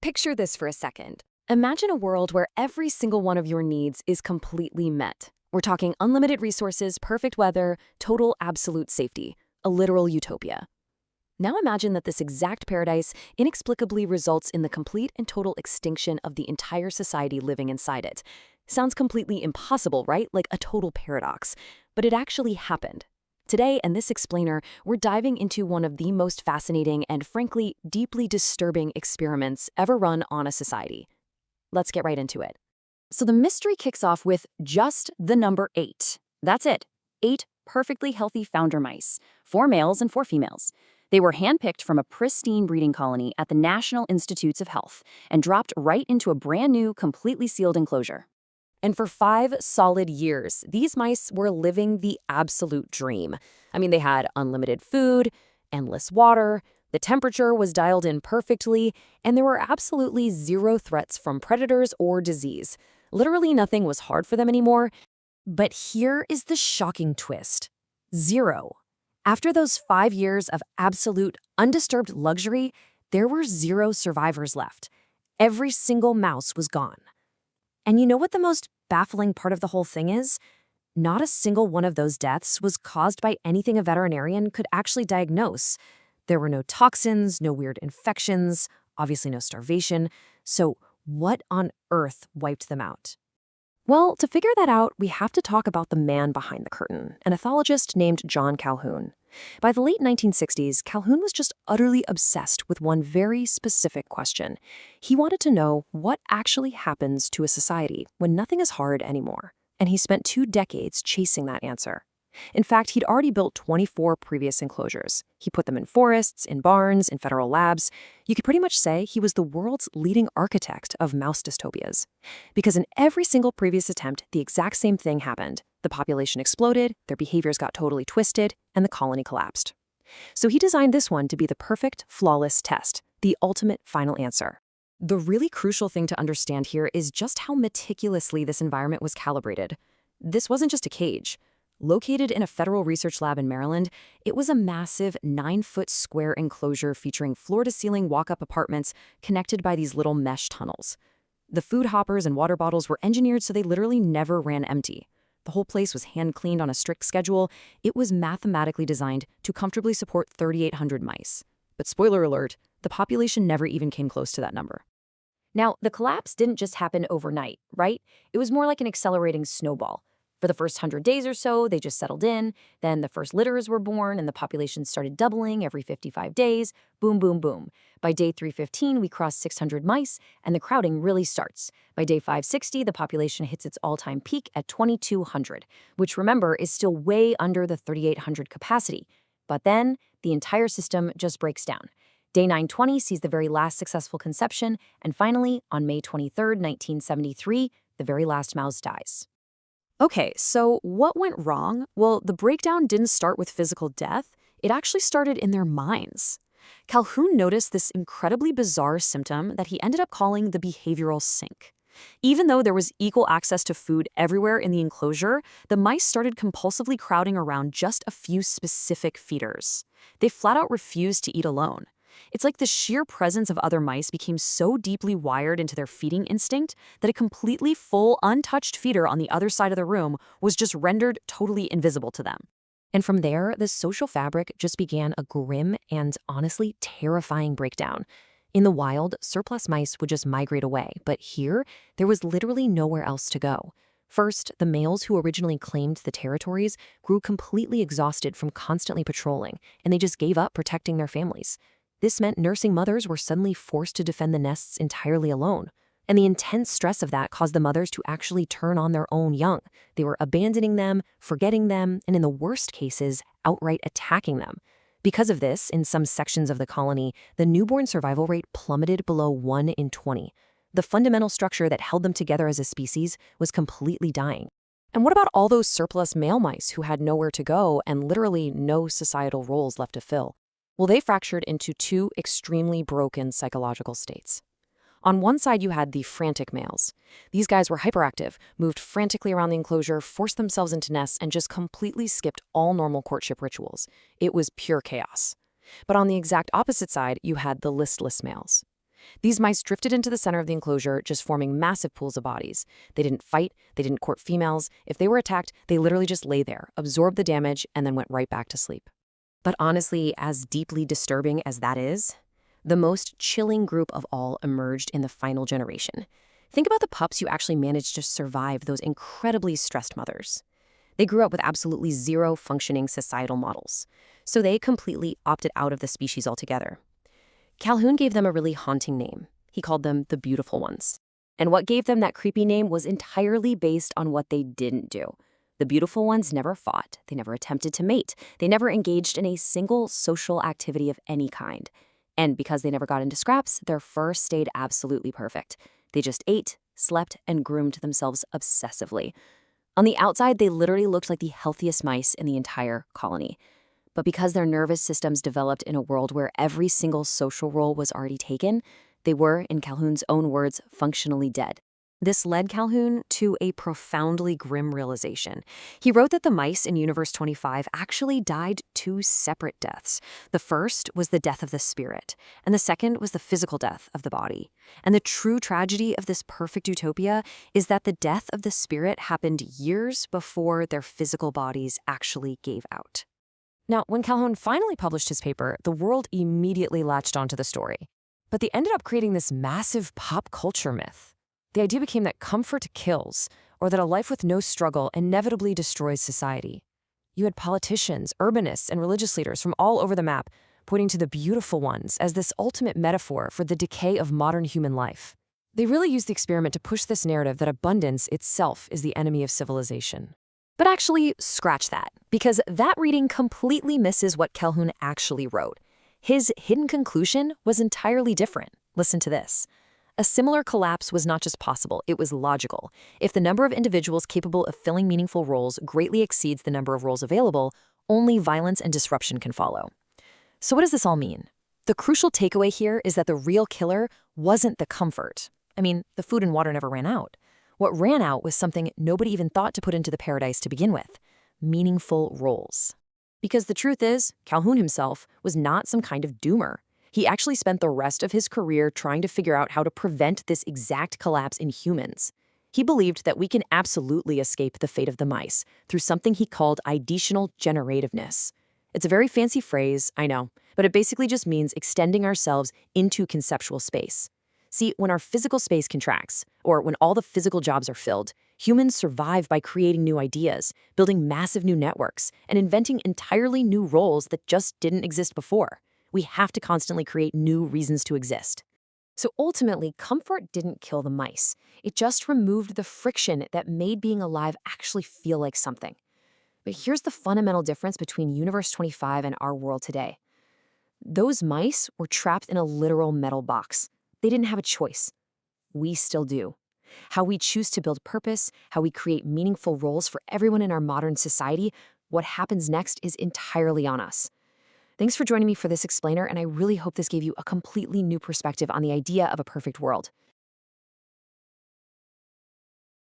Picture this for a second. Imagine a world where every single one of your needs is completely met. We're talking unlimited resources, perfect weather, total absolute safety. A literal utopia. Now imagine that this exact paradise inexplicably results in the complete and total extinction of the entire society living inside it. Sounds completely impossible, right? Like a total paradox. But it actually happened. Today, in this explainer, we're diving into one of the most fascinating and, frankly, deeply disturbing experiments ever run on a society. Let's get right into it. So the mystery kicks off with just the number 8. That's it. 8 perfectly healthy founder mice, 4 males and 4 females. They were handpicked from a pristine breeding colony at the National Institutes of Health and dropped right into a brand new, completely sealed enclosure. And for 5 solid years, these mice were living the absolute dream. I mean, they had unlimited food, endless water, the temperature was dialed in perfectly, and there were absolutely zero threats from predators or disease. Literally nothing was hard for them anymore. But here is the shocking twist. 0. After those 5 years of absolute, undisturbed luxury, there were 0 survivors left. Every single mouse was gone. And you know what the most baffling part of the whole thing is? Not a single one of those deaths was caused by anything a veterinarian could actually diagnose. There were no toxins, no weird infections, obviously no starvation. So what on earth wiped them out? Well, to figure that out, we have to talk about the man behind the curtain, an ethologist named John Calhoun. By the late 1960s, Calhoun was just utterly obsessed with one very specific question. He wanted to know what actually happens to a society when nothing is hard anymore, and he spent 2 decades chasing that answer. In fact, he'd already built 24 previous enclosures. He put them in forests, in barns, in federal labs. You could pretty much say he was the world's leading architect of mouse dystopias. Because in every single previous attempt, the exact same thing happened. The population exploded, their behaviors got totally twisted, and the colony collapsed. So he designed this one to be the perfect, flawless test, the ultimate final answer. The really crucial thing to understand here is just how meticulously this environment was calibrated. This wasn't just a cage. Located in a federal research lab in Maryland, it was a massive 9-foot square enclosure featuring floor-to-ceiling walk-up apartments connected by these little mesh tunnels. The food hoppers and water bottles were engineered so they literally never ran empty. The whole place was hand-cleaned on a strict schedule. It was mathematically designed to comfortably support 3,800 mice. But spoiler alert, the population never even came close to that number. Now, the collapse didn't just happen overnight, right? It was more like an accelerating snowball. For the first 100 days or so, they just settled in. Then the first litters were born and the population started doubling every 55 days. Boom, boom, boom. By day 315, we crossed 600 mice, and the crowding really starts. By day 560, the population hits its all-time peak at 2,200, which, remember, is still way under the 3,800 capacity. But then, the entire system just breaks down. Day 920 sees the very last successful conception, and finally, on May 23, 1973, the very last mouse dies. Okay, so what went wrong? Well, the breakdown didn't start with physical death. It actually started in their minds. Calhoun noticed this incredibly bizarre symptom that he ended up calling the behavioral sink. Even though there was equal access to food everywhere in the enclosure, the mice started compulsively crowding around just a few specific feeders. They flat out refused to eat alone. It's like the sheer presence of other mice became so deeply wired into their feeding instinct that a completely full, untouched feeder on the other side of the room was just rendered totally invisible to them. And from there, the social fabric just began a grim and honestly terrifying breakdown. In the wild, surplus mice would just migrate away, but here, there was literally nowhere else to go. First, the males who originally claimed the territories grew completely exhausted from constantly patrolling, and they just gave up protecting their families. This meant nursing mothers were suddenly forced to defend the nests entirely alone. And the intense stress of that caused the mothers to actually turn on their own young. They were abandoning them, forgetting them, and in the worst cases, outright attacking them. Because of this, in some sections of the colony, the newborn survival rate plummeted below 1 in 20. The fundamental structure that held them together as a species was completely dying. And what about all those surplus male mice who had nowhere to go and literally no societal roles left to fill? Well, they fractured into 2 extremely broken psychological states. On one side, you had the frantic males. These guys were hyperactive, moved frantically around the enclosure, forced themselves into nests, and just completely skipped all normal courtship rituals. It was pure chaos. But on the exact opposite side, you had the listless males. These mice drifted into the center of the enclosure, just forming massive pools of bodies. They didn't fight, they didn't court females. If they were attacked, they literally just lay there, absorbed the damage, and then went right back to sleep. But honestly, as deeply disturbing as that is, the most chilling group of all emerged in the final generation. Think about the pups who actually managed to survive those incredibly stressed mothers. They grew up with absolutely zero functioning societal models, so they completely opted out of the species altogether. Calhoun gave them a really haunting name. He called them the beautiful ones. And what gave them that creepy name was entirely based on what they didn't do. The beautiful ones never fought, they never attempted to mate, they never engaged in a single social activity of any kind. And because they never got into scraps, their fur stayed absolutely perfect. They just ate, slept, and groomed themselves obsessively. On the outside, they literally looked like the healthiest mice in the entire colony. But because their nervous systems developed in a world where every single social role was already taken, they were, in Calhoun's own words, functionally dead. This led Calhoun to a profoundly grim realization. He wrote that the mice in Universe 25 actually died two separate deaths. The first was the death of the spirit, and the second was the physical death of the body. And the true tragedy of this perfect utopia is that the death of the spirit happened years before their physical bodies actually gave out. Now, when Calhoun finally published his paper, the world immediately latched onto the story. But they ended up creating this massive pop culture myth. The idea became that comfort kills, or that a life with no struggle inevitably destroys society. You had politicians, urbanists, and religious leaders from all over the map pointing to the beautiful ones as this ultimate metaphor for the decay of modern human life. They really used the experiment to push this narrative that abundance itself is the enemy of civilization. But actually, scratch that, because that reading completely misses what Calhoun actually wrote. His hidden conclusion was entirely different. Listen to this. A similar collapse was not just possible, it was logical. If the number of individuals capable of filling meaningful roles greatly exceeds the number of roles available, only violence and disruption can follow. So what does this all mean? The crucial takeaway here is that the real killer wasn't the comfort. I mean, the food and water never ran out. What ran out was something nobody even thought to put into the paradise to begin with: meaningful roles. Because the truth is, Calhoun himself was not some kind of doomer. He actually spent the rest of his career trying to figure out how to prevent this exact collapse in humans. He believed that we can absolutely escape the fate of the mice through something he called ideational generativeness. It's a very fancy phrase, I know, but it basically just means extending ourselves into conceptual space. See, when our physical space contracts, or when all the physical jobs are filled, humans survive by creating new ideas, building massive new networks, and inventing entirely new roles that just didn't exist before. We have to constantly create new reasons to exist. So ultimately, comfort didn't kill the mice. It just removed the friction that made being alive actually feel like something. But here's the fundamental difference between Universe 25 and our world today. Those mice were trapped in a literal metal box. They didn't have a choice. We still do. How we choose to build purpose, how we create meaningful roles for everyone in our modern society, what happens next is entirely on us. Thanks for joining me for this explainer, and I really hope this gave you a completely new perspective on the idea of a perfect world.